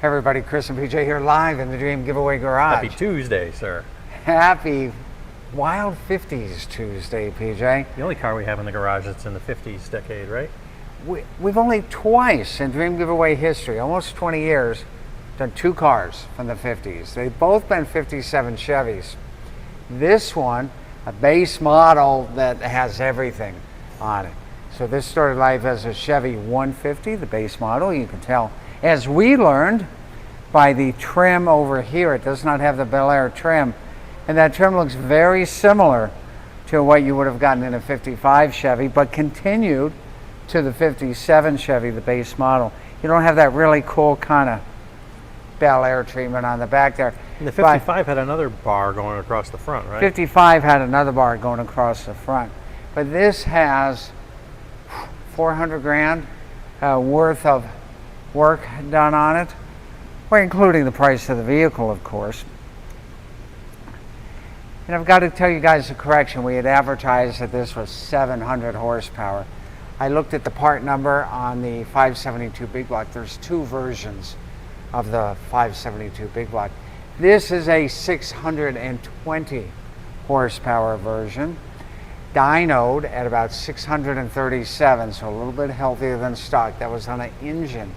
Hey everybody, Chris and PJ here live in the Dream Giveaway Garage. Happy Tuesday, sir. Happy Wild 50s Tuesday, PJ. The only car we have in the garage that's in the 50s decade, right? We've only twice in Dream Giveaway history, almost 20 years, done two cars from the 50s. They've both been 57 Chevys. This one, a base model that has everything on it. So this started life as a Chevy 150, the base model. You can tell, as we learned, by the trim over here. It does not have the Bel Air trim. And that trim looks very similar to what you would have gotten in a 55 Chevy, but continued to the 57 Chevy, the base model. You don't have that really cool kind of Bel Air treatment on the back there. And the 55 had another bar going across the front, right? 55 had another bar going across the front. But this has 400 grand worth of work done on it, well, including the price of the vehicle, of course. And I've got to tell you guys a correction. We had advertised that this was 700 horsepower. I looked at the part number on the 572 Big Block. There's two versions of the 572 Big Block. This is a 620 horsepower version, dynoed at about 637, so a little bit healthier than stock. That was on an engine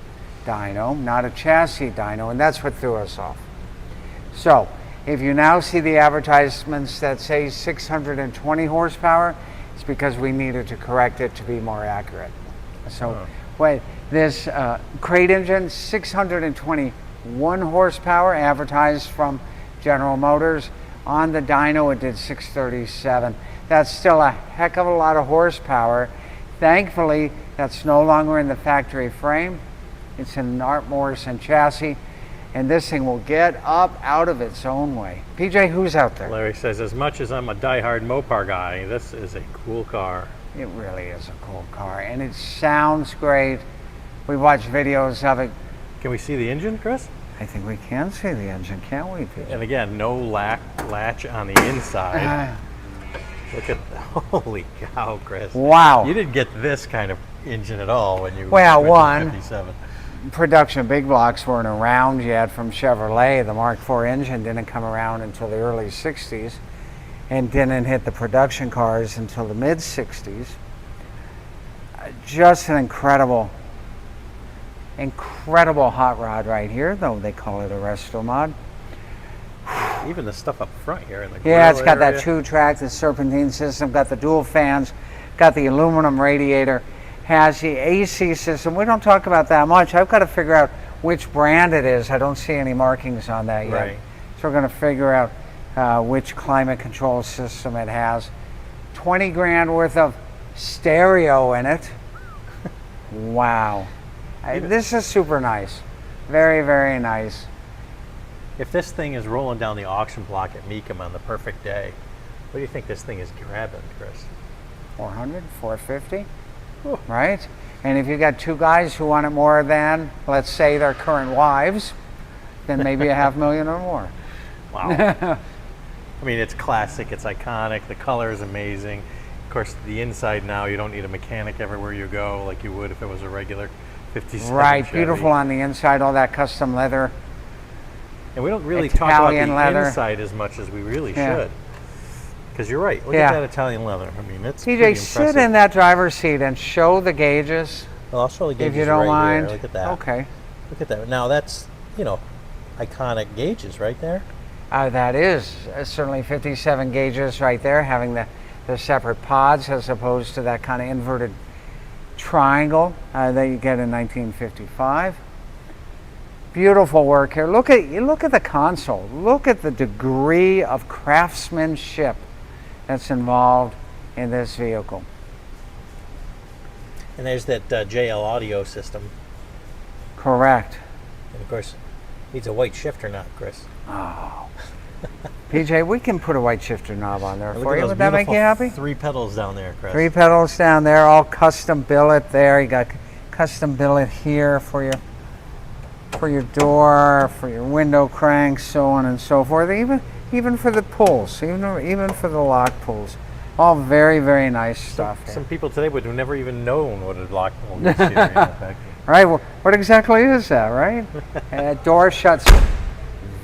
dyno, not a chassis dyno, and that's what threw us off. So if you now see the advertisements that say 620 horsepower, it's because we needed to correct it to be more accurate. So wait, this crate engine, 621 horsepower, advertised from General Motors. On the dyno, it did 637. That's still a heck of a lot of horsepower. Thankfully, that's no longer in the factory frame. It's in an Art Morrison chassis, and this thing will get up out of its own way. PJ, who's out there? Larry says, as much as I'm a diehard Mopar guy, this is a cool car. It really is a cool car, and it sounds great. We watched videos of it. Can we see the engine, Chris? I think we can see the engine, can't we, PJ? And again, no latch on the inside. Look at, holy cow, Chris. Wow. You didn't get this kind of engine at all when you well, went to 57. Production big blocks weren't around yet from Chevrolet. The Mark IV engine didn't come around until the early 60s and didn't hit the production cars until the mid 60s. Just an incredible hot rod right here, though they call it a resto mod. Even the stuff up front here in the grill Yeah, it's got area. that 2-track, the serpentine system, got the dual fans, got the aluminum radiator, has the AC system. We don't talk about that much. I've got to figure out which brand it is. I don't see any markings on that yet. Right. So we're going to figure out which climate control system it has. 20 grand worth of stereo in it. Wow. This is super nice. Very, very nice. If this thing is rolling down the auction block at Mecum on the perfect day, what do you think this thing is grabbing, Chris? 400, 450, right? And if you got two guys who want it more than, let's say, their current wives, then maybe $500,000 or more. Wow. I mean, it's classic, it's iconic, the color is amazing. Of course, the inside now, you don't need a mechanic everywhere you go like you would if it was a regular 57 Right, Chevy. beautiful on the inside, all that custom leather. And we don't really talk about Italian the leather. inside as much as we really Yeah. should. Because you're right, look Yeah. at that Italian leather. I mean, it's pretty TJ, impressive. sit in that driver's seat and show the gauges, Well, I'll show the gauges if you don't right mind. here. Look at that. Okay. Look at that. Now that's, iconic gauges right there. That is certainly 57 gauges right there, having the separate pods as opposed to that kind of inverted triangle that you get in 1955. Beautiful work here. Look at the console. Look at the degree of craftsmanship that's involved in this vehicle. And there's that JL audio system. Correct. And of course, needs a white shifter knob, Chris. Oh. PJ, we can put a white shifter knob on there And for look at you. those Would that make you happy? 3 pedals down there, Chris. 3 pedals down there, all custom billet there. You got custom billet here for your door, for your window cranks, so on and so forth. Even for the pulls, even for the lock pulls. All very, very nice stuff here. Some people today would have never even known what a lock pull is here in the factory. Right? What exactly is that, right? Door shuts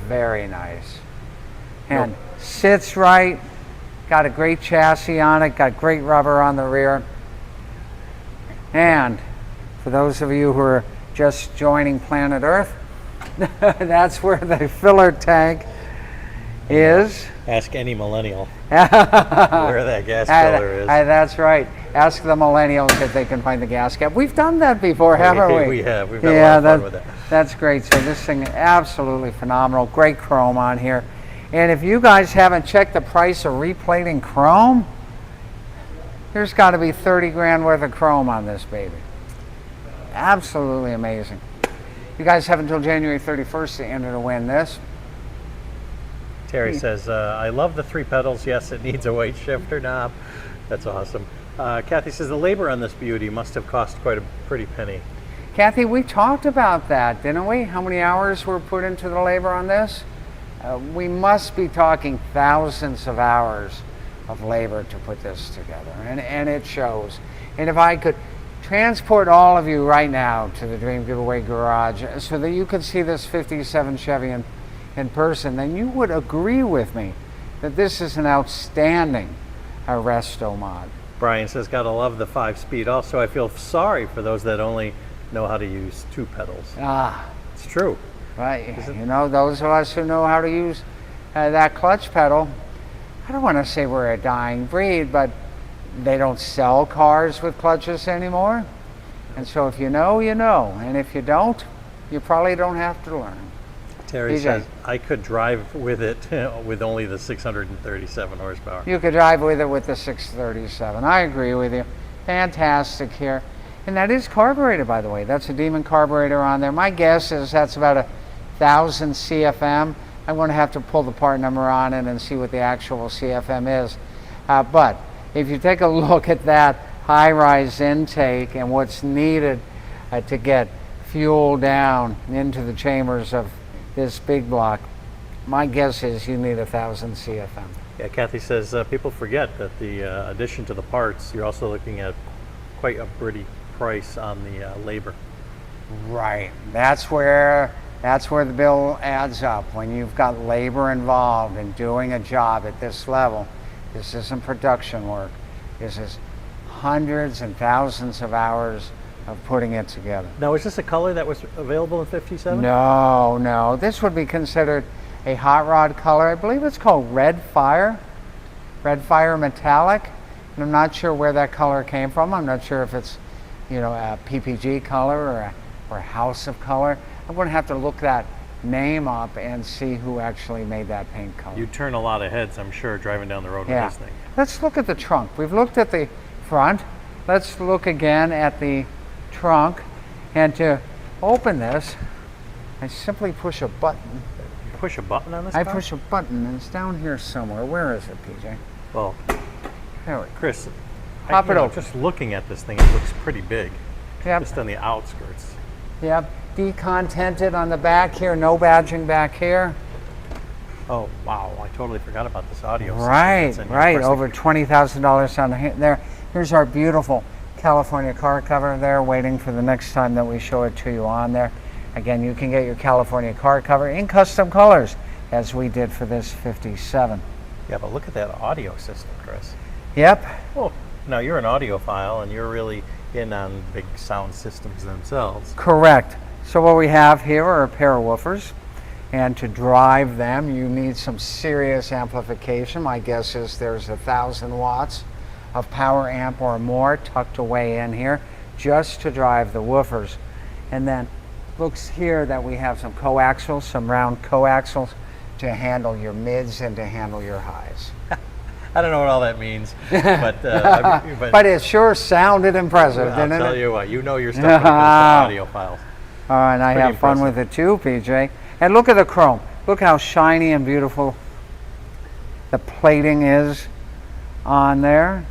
very nice. And sits right. Got a great chassis on it. Got great rubber on the rear. And for those of you who are just joining Planet Earth, that's where the filler tank is. Ask any millennial where that gas filler is. That's right. Ask the millennials if they can find the gas cap. We've done that before, haven't we? We have. We've had a lot of fun with that. That's great. So this thing absolutely phenomenal. Great chrome on here. And if you guys haven't checked the price of replating chrome, there's got to be 30 grand worth of chrome on this baby. Absolutely amazing. You guys have until January 31st to enter to win this. Terry says, I love the 3 pedals. Yes, it needs a weight shifter knob. That's awesome. Kathy says, the labor on this beauty must have cost quite a pretty penny. Kathy, we talked about that, didn't we? How many hours were put into the labor on this? We must be talking thousands of hours of labor to put this together, and it shows. And if I could transport all of you right now to the Dream Giveaway Garage so that you could see this 57 Chevy in person, then you would agree with me that this is an outstanding resto mod. Brian says, gotta love the 5-speed. Also, I feel sorry for those that only know how to use 2 pedals. It's true. Right, you know, those of us who know how to use that clutch pedal, I don't want to say we're a dying breed, but they don't sell cars with clutches anymore. And so if you know, you know. And if you don't, you probably don't have to learn. Terry says, I could drive with it with only the 637 horsepower. You could drive with it with the 637. I agree with you. Fantastic here. And that is carbureted, by the way. That's a Demon carburetor on there. My guess is that's about 1,000 CFM. I'm going to have to pull the part number on it and see what the actual CFM is. But if you take a look at that high-rise intake and what's needed to get fuel down into the chambers of this big block, my guess is you need 1,000 CFM. Yeah, Kathy says people forget that the addition to the parts, you're also looking at quite a pretty price on the labor. Right. That's where the bill adds up. When you've got labor involved in doing a job at this level, this isn't production work. This is hundreds and thousands of hours of putting it together. Now, is this a color that was available in 57? No. This would be considered a hot rod color. I believe it's called Red Fire Metallic. And I'm not sure where that color came from. I'm not sure if it's, you know, a PPG color or a House of Color. I'm going to have to look that name up and see who actually made that paint color. You turn a lot of heads, I'm sure, driving down the road with this thing. Let's look at the trunk. We've looked at the front. Let's look again at the trunk. And to open this, I simply push a button. You push a button on this I car? push a button, and it's down here somewhere. Where is it, PJ? Well, Chris, pop it open. Just looking at this thing, it looks pretty big. Yep. Just on the outskirts. Yep. Decontented on the back here. No badging back here. Oh, wow. I totally forgot about this audio system. Right. Over $20,000 on there. Here's our beautiful California car cover there, waiting for the next time that we show it to you on there. Again, you can get your California car cover in custom colors, as we did for this 57. Yeah, but look at that audio system, Chris. Yep. Well, now you're an audiophile, and you're really in on big sound systems themselves. Correct. So what we have here are a pair of woofers, and to drive them, you need some serious amplification. My guess is there's 1,000 watts of power amp or more tucked away in here just to drive the woofers. And then looks here that we have some coaxials, some round coaxials to handle your mids and to handle your highs. I don't know what all that means, but it sure sounded impressive, didn't it? I'll tell you what, you know your stuff when it comes to audiophiles. And I have fun with it too, PJ. And look at the chrome. Look how shiny and beautiful the plating is on there.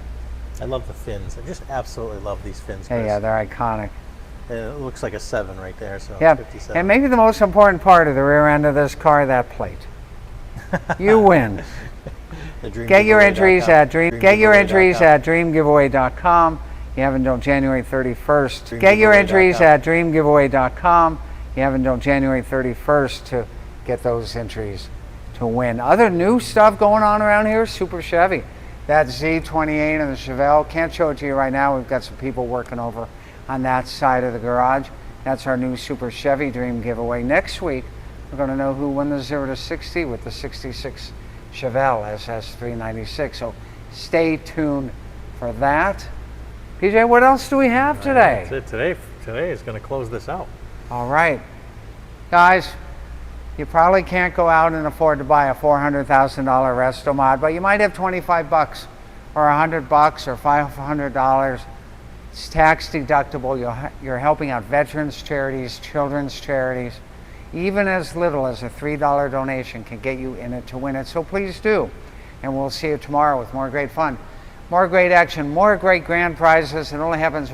I love the fins. I just absolutely love these fins, Chris. Yeah, they're iconic. It looks like a 7 right there, so yeah. 57. And maybe the most important part of the rear end of this car, that plate. You win. Get your entries at dreamgiveaway.com. You have until January 31st. Get your entries at dreamgiveaway.com. You have until January 31st to get those entries to win. Other new stuff going on around here, Super Chevy. That Z28 and the Chevelle. Can't show it to you right now. We've got some people working over on that side of the garage. That's our new Super Chevy Dream Giveaway. Next week, we're going to know who won the 0 to 60 with the 66 Chevelle SS396. So stay tuned for that. PJ, what else do we have today? That's it. Today is going to close this out. All right. Guys, you probably can't go out and afford to buy a $400,000 Resto Mod, but you might have 25 bucks or $100 or $500. It's tax deductible. You're helping out veterans charities, children's charities. Even as little as a $3 donation can get you in it to win it. So please do. And we'll see you tomorrow with more great fun, more great action, more great grand prizes. It only happens